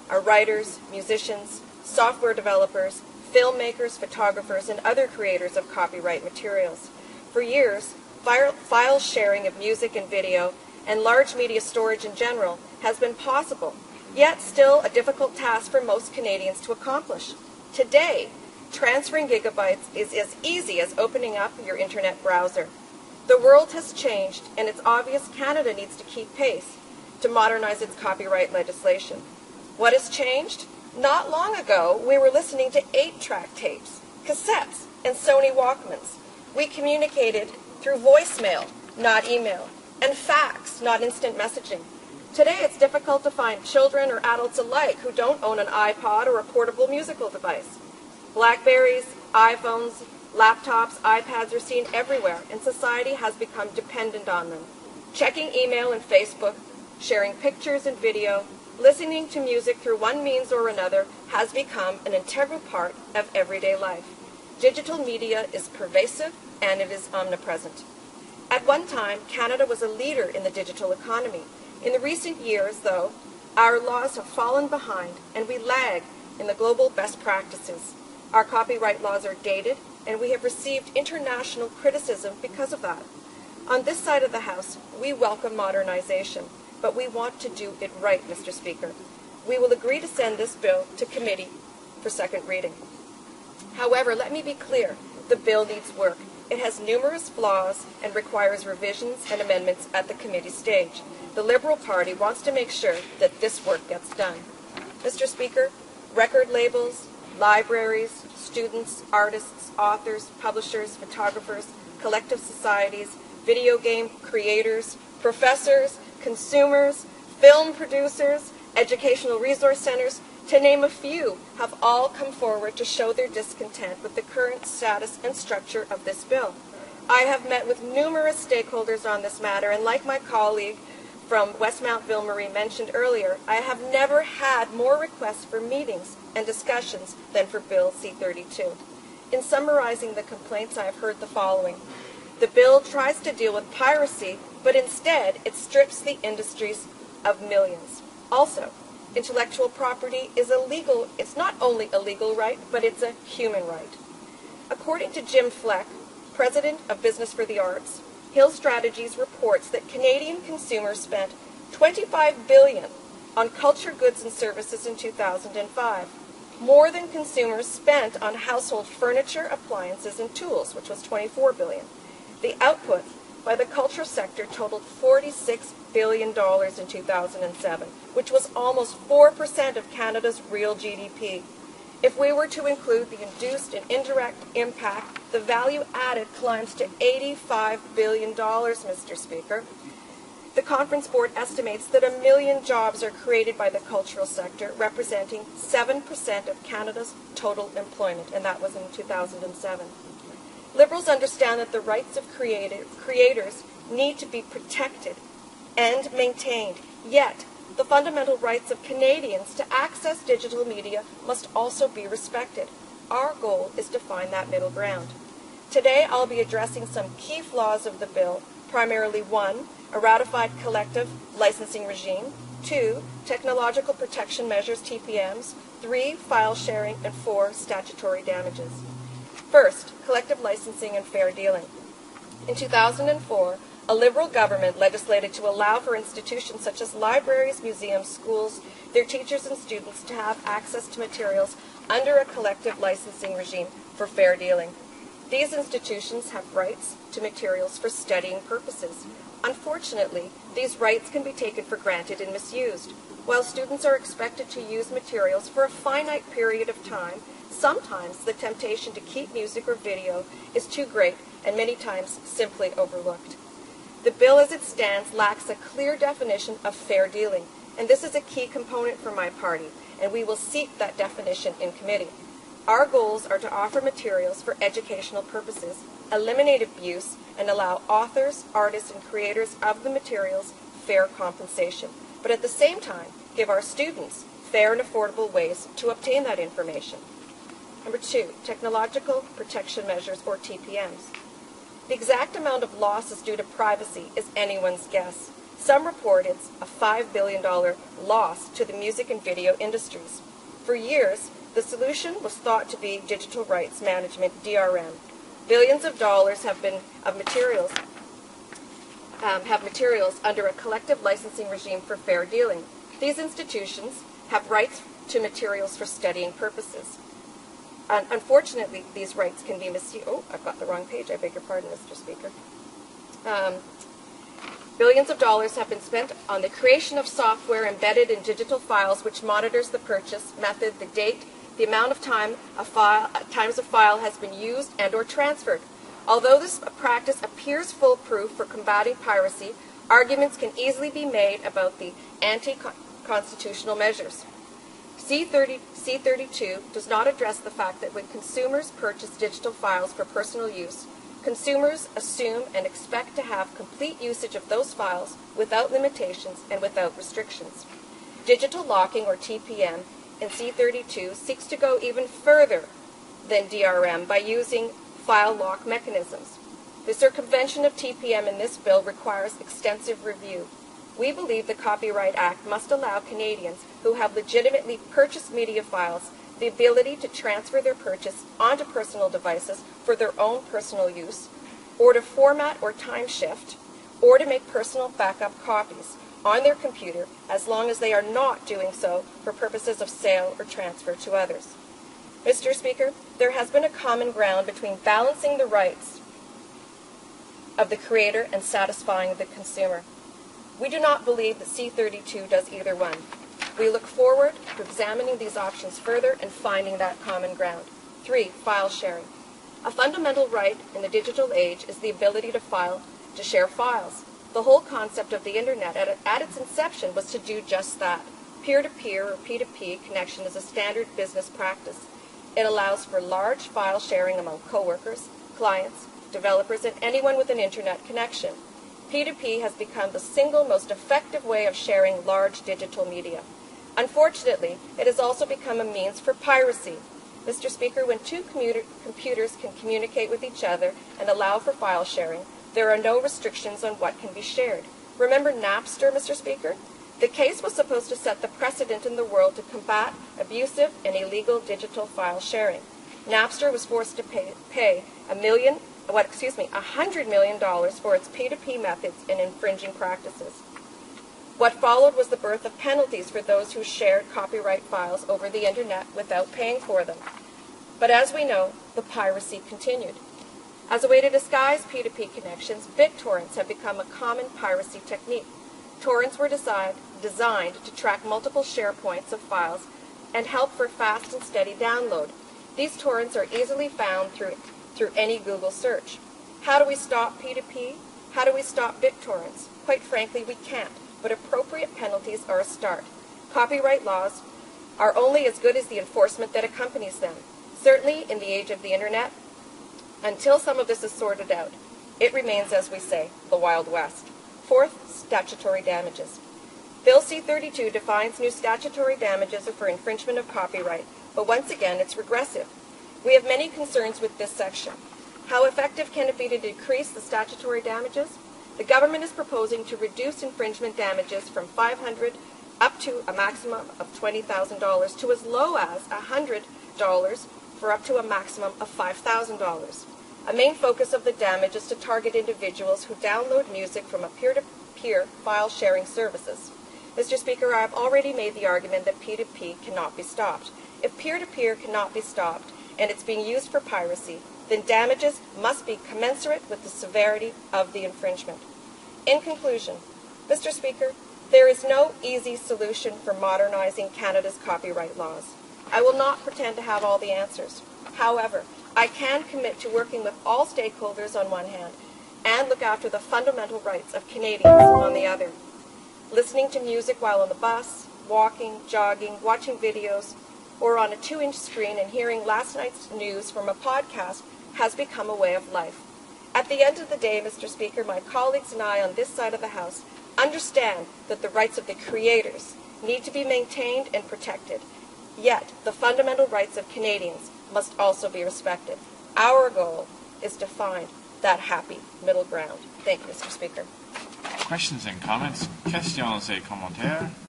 are writers, musicians, software developers, filmmakers, photographers, and other creators of copyright materials. For years, file sharing of music and video and large media storage in general has been possible, yet still a difficult task for most Canadians to accomplish. Today, transferring gigabytes is as easy as opening up your internet browser. The world has changed, and it's obvious Canada needs to keep pace to modernize its copyright legislation. What has changed? Not long ago, we were listening to 8-track tapes, cassettes, and Sony Walkmans. We communicated through voicemail, not email, and fax, not instant messaging. Today, it's difficult to find children or adults alike who don't own an iPod or a portable musical device. Blackberries, iPhones, laptops, iPads are seen everywhere, and society has become dependent on them. Checking email and Facebook, sharing pictures and video, listening to music through one means or another has become an integral part of everyday life. Digital media is pervasive and it is omnipresent. At one time, Canada was a leader in the digital economy. In the recent years, though, our laws have fallen behind and we lag in the global best practices. Our copyright laws are dated and we have received international criticism because of that. On this side of the House, we welcome modernization. But we want to do it right, Mr. Speaker. We will agree to send this bill to committee for second reading. However, let me be clear, the bill needs work. It has numerous flaws and requires revisions and amendments at the committee stage. The Liberal Party wants to make sure that this work gets done. Mr. Speaker, record labels, libraries, students, artists, authors, publishers, photographers, collective societies, video game creators, professors, consumers, film producers, educational resource centers, to name a few, have all come forward to show their discontent with the current status and structure of this bill. I have met with numerous stakeholders on this matter, and like my colleague from Westmount Ville-Marie mentioned earlier, I have never had more requests for meetings and discussions than for Bill C-32. In summarizing the complaints, I have heard the following. The bill tries to deal with piracy, but instead it strips the industries of millions. Also, intellectual property is illegal. It's not only a legal right, but it's a human right. According to Jim Fleck, president of Business for the Arts, Hill Strategies reports that Canadian consumers spent $25 billion on culture goods and services in 2005, more than consumers spent on household furniture, appliances, and tools, which was $24 billion. The output by the culture sector totaled $46 billion in 2007, which was almost 4% of Canada's real GDP. If we were to include the induced and indirect impact, the value added climbs to $85 billion, Mr. Speaker. The Conference Board estimates that 1 million jobs are created by the cultural sector, representing 7% of Canada's total employment, and that was in 2007. Liberals understand that the rights of creators need to be protected and maintained, yet the fundamental rights of Canadians to access digital media must also be respected. Our goal is to find that middle ground. Today I'll be addressing some key flaws of the bill, primarily 1, a ratified collective licensing regime, 2, technological protection measures, TPMs, 3, file sharing, and 4, statutory damages. First, collective licensing and fair dealing. In 2004, a Liberal government legislated to allow for institutions such as libraries, museums, schools, their teachers and students to have access to materials under a collective licensing regime for fair dealing. These institutions have rights to materials for studying purposes. Unfortunately, these rights can be taken for granted and misused. While students are expected to use materials for a finite period of time, sometimes the temptation to keep music or video is too great and many times simply overlooked. The bill as it stands lacks a clear definition of fair dealing, and this is a key component for my party, and we will seek that definition in committee. Our goals are to offer materials for educational purposes, eliminate abuse, and allow authors, artists, and creators of the materials fair compensation, but at the same time give our students fair and affordable ways to obtain that information. Number 2, technological protection measures, or TPMs. The exact amount of losses due to privacy is anyone's guess. Some report it's a $5 billion loss to the music and video industries. For years, the solution was thought to be digital rights management, DRM. Billions of dollars have materials under a collective licensing regime for fair dealing. These institutions have rights to materials for studying purposes. Unfortunately, these rights can be misused. Oh, I've got the wrong page. I beg your pardon, Mr. Speaker. Billions of dollars have been spent on the creation of software embedded in digital files which monitors the purchase, method, the date, the amount of times a file has been used and or transferred. Although this practice appears foolproof for combating piracy, arguments can easily be made about the anti-constitutional measures. C-32 does not address the fact that when consumers purchase digital files for personal use, consumers assume and expect to have complete usage of those files without limitations and without restrictions. Digital locking, or TPM, in C-32 seeks to go even further than DRM by using file lock mechanisms. The circumvention of TPM in this bill requires extensive review. We believe the Copyright Act must allow Canadians who have legitimately purchased media files the ability to transfer their purchase onto personal devices for their own personal use, or to format or time shift, or to make personal backup copies on their computer as long as they are not doing so for purposes of sale or transfer to others. Mr. Speaker, there has been a common ground between balancing the rights of the creator and satisfying the consumer. We do not believe that C-32 does either one. We look forward to examining these options further and finding that common ground. 3. File sharing. A fundamental right in the digital age is the ability to share files. The whole concept of the Internet at its inception was to do just that. Peer-to-peer or P2P connection is a standard business practice. It allows for large file sharing among coworkers, clients, developers, and anyone with an Internet connection. P2P has become the single most effective way of sharing large digital media. Unfortunately, it has also become a means for piracy. Mr. Speaker, when two computers can communicate with each other and allow for file sharing, there are no restrictions on what can be shared. Remember Napster, Mr. Speaker? The case was supposed to set the precedent in the world to combat abusive and illegal digital file sharing. Napster was forced to pay $100 million for its P2P methods and infringing practices. What followed was the birth of penalties for those who shared copyright files over the Internet without paying for them. But as we know, the piracy continued. As a way to disguise P2P connections, BitTorrents have become a common piracy technique. Torrents were designed to track multiple share points of files and help for fast and steady download. These torrents are easily found through any Google search. How do we stop P2P? How do we stop BitTorrents? Quite frankly, we can't, but appropriate penalties are a start. Copyright laws are only as good as the enforcement that accompanies them. Certainly, in the age of the Internet, until some of this is sorted out, it remains, as we say, the Wild West. 4th, statutory damages. Bill C-32 defines new statutory damages for infringement of copyright, but once again, it's regressive. We have many concerns with this section. How effective can it be to decrease the statutory damages? The government is proposing to reduce infringement damages from $500 up to a maximum of $20,000 to as low as $100 for up to a maximum of $5,000. A main focus of the damage is to target individuals who download music from a peer-to-peer file sharing services. Mr. Speaker, I have already made the argument that P2P cannot be stopped. If peer-to-peer cannot be stopped and it's being used for piracy, then damages must be commensurate with the severity of the infringement. In conclusion, Mr. Speaker, there is no easy solution for modernizing Canada's copyright laws. I will not pretend to have all the answers. However, I can commit to working with all stakeholders on one hand and look after the fundamental rights of Canadians on the other. Listening to music while on the bus, walking, jogging, watching videos, or on a 2-inch screen and hearing last night's news from a podcast has become a way of life. At the end of the day, Mr. Speaker, my colleagues and I on this side of the House understand that the rights of the creators need to be maintained and protected. Yet, the fundamental rights of Canadians must also be respected. Our goal is to find that happy middle ground. Thank you, Mr. Speaker. questions and comments, questions et commentaires.